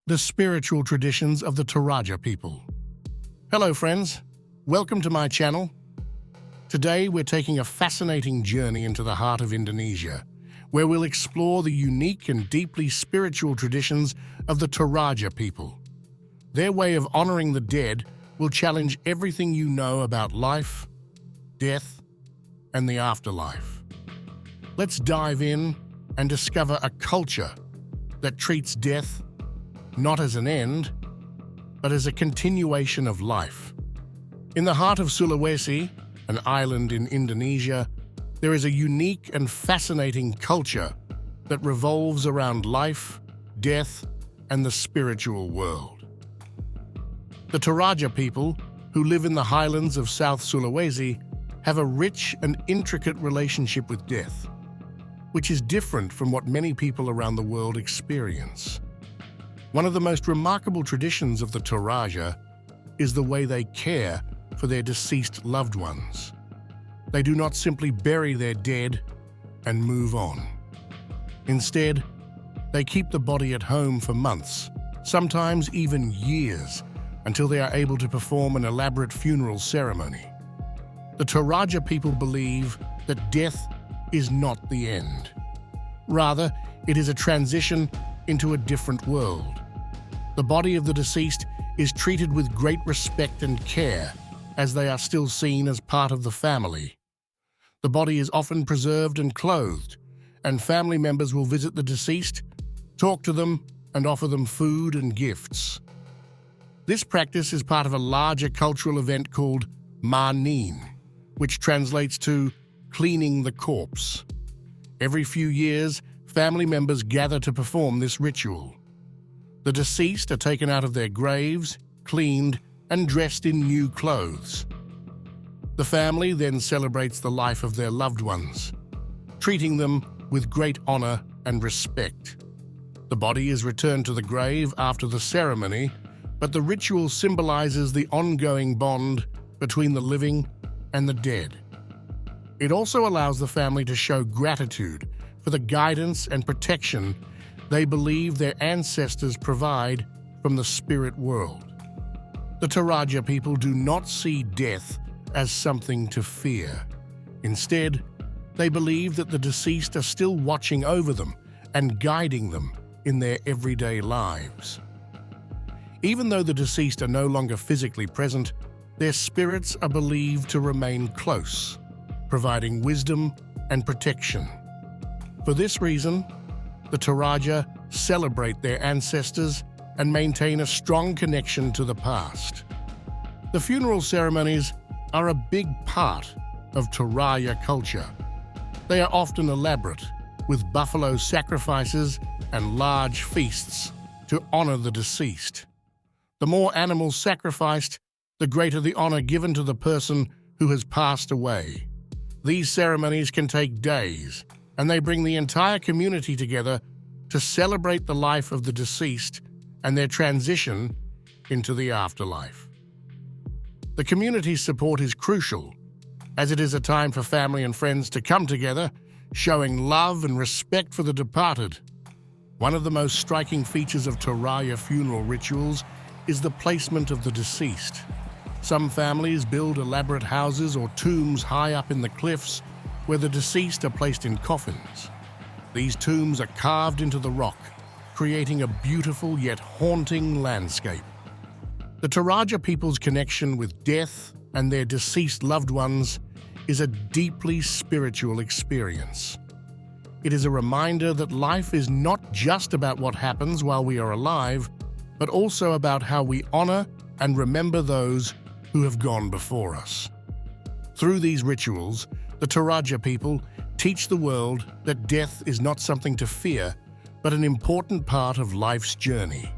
The spiritual traditions of the Toraja people. Hello friends, welcome to my channel. Today we're taking a fascinating journey into the heart of Indonesia, where we'll explore the unique and deeply spiritual traditions of the Toraja people. Their way of honoring the dead will challenge everything you know about life, death, and the afterlife. Let's dive in and discover a culture that treats death not as an end, but as a continuation of life. In the heart of Sulawesi, an island in Indonesia, there is a unique and fascinating culture that revolves around life, death, and the spiritual world. The Toraja people, who live in the highlands of South Sulawesi, have a rich and intricate relationship with death, which is different from what many people around the world experience. One of the most remarkable traditions of the Toraja is the way they care for their deceased loved ones. They do not simply bury their dead and move on. Instead, they keep the body at home for months, sometimes even years, until they are able to perform an elaborate funeral ceremony. The Toraja people believe that death is not the end. Rather, it is a transition into a different world. The body of the deceased is treated with great respect and care, as they are still seen as part of the family. The body is often preserved and clothed, and family members will visit the deceased, talk to them, and offer them food and gifts. This practice is part of a larger cultural event called Manin, which translates to cleaning the corpse. Every few years, family members gather to perform this ritual. The deceased are taken out of their graves, cleaned, and dressed in new clothes. The family then celebrates the life of their loved ones, treating them with great honor and respect. The body is returned to the grave after the ceremony, but the ritual symbolizes the ongoing bond between the living and the dead. It also allows the family to show gratitude for the guidance and protection they believe their ancestors provide from the spirit world. The Toraja people do not see death as something to fear. Instead, they believe that the deceased are still watching over them and guiding them in their everyday lives. Even though the deceased are no longer physically present, their spirits are believed to remain close, providing wisdom and protection. For this reason, the Toraja celebrate their ancestors and maintain a strong connection to the past. The funeral ceremonies are a big part of Toraja culture. They are often elaborate, with buffalo sacrifices and large feasts to honor the deceased. The more animals sacrificed, the greater the honor given to the person who has passed away. These ceremonies can take days, and they bring the entire community together to celebrate the life of the deceased and their transition into the afterlife. The community's support is crucial, as it is a time for family and friends to come together, showing love and respect for the departed. One of the most striking features of Toraja funeral rituals is the placement of the deceased. Some families build elaborate houses or tombs high up in the cliffs where the deceased are placed in coffins. These tombs are carved into the rock, creating a beautiful yet haunting landscape. The Toraja people's connection with death and their deceased loved ones is a deeply spiritual experience. It is a reminder that life is not just about what happens while we are alive, but also about how we honor and remember those who have gone before us. Through these rituals, the Toraja people teach the world that death is not something to fear, but an important part of life's journey.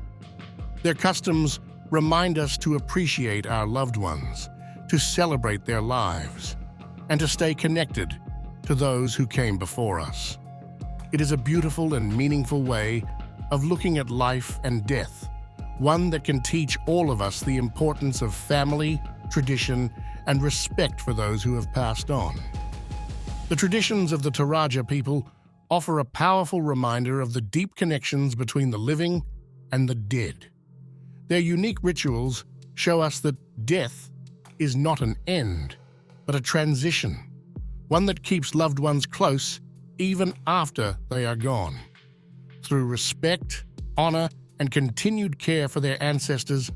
Their customs remind us to appreciate our loved ones, to celebrate their lives, and to stay connected to those who came before us. It is a beautiful and meaningful way of looking at life and death, one that can teach all of us the importance of family, tradition, and respect for those who have passed on. The traditions of the Toraja people offer a powerful reminder of the deep connections between the living and the dead. Their unique rituals show us that death is not an end, but a transition, one that keeps loved ones close even after they are gone. Through respect, honor, and continued care for their ancestors,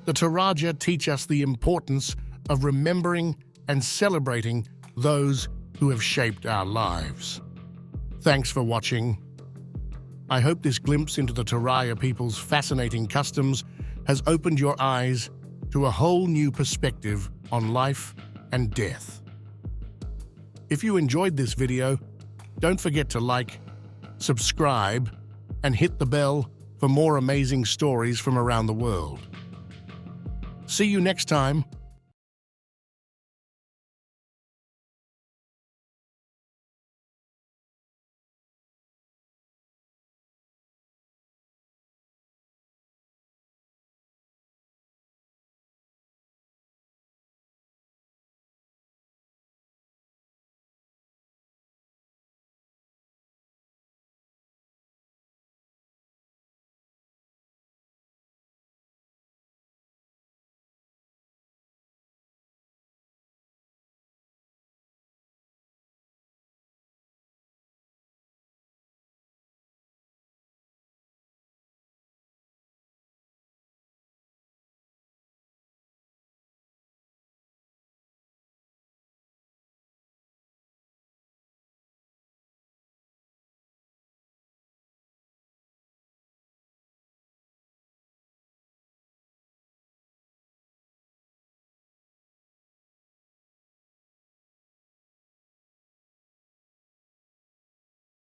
the Toraja teach us the importance of remembering and celebrating those who have shaped our lives. Thanks for watching. I hope this glimpse into the Toraja people's fascinating customs has opened your eyes to a whole new perspective on life and death. If you enjoyed this video, don't forget to like, subscribe, and hit the bell for more amazing stories from around the world. See you next time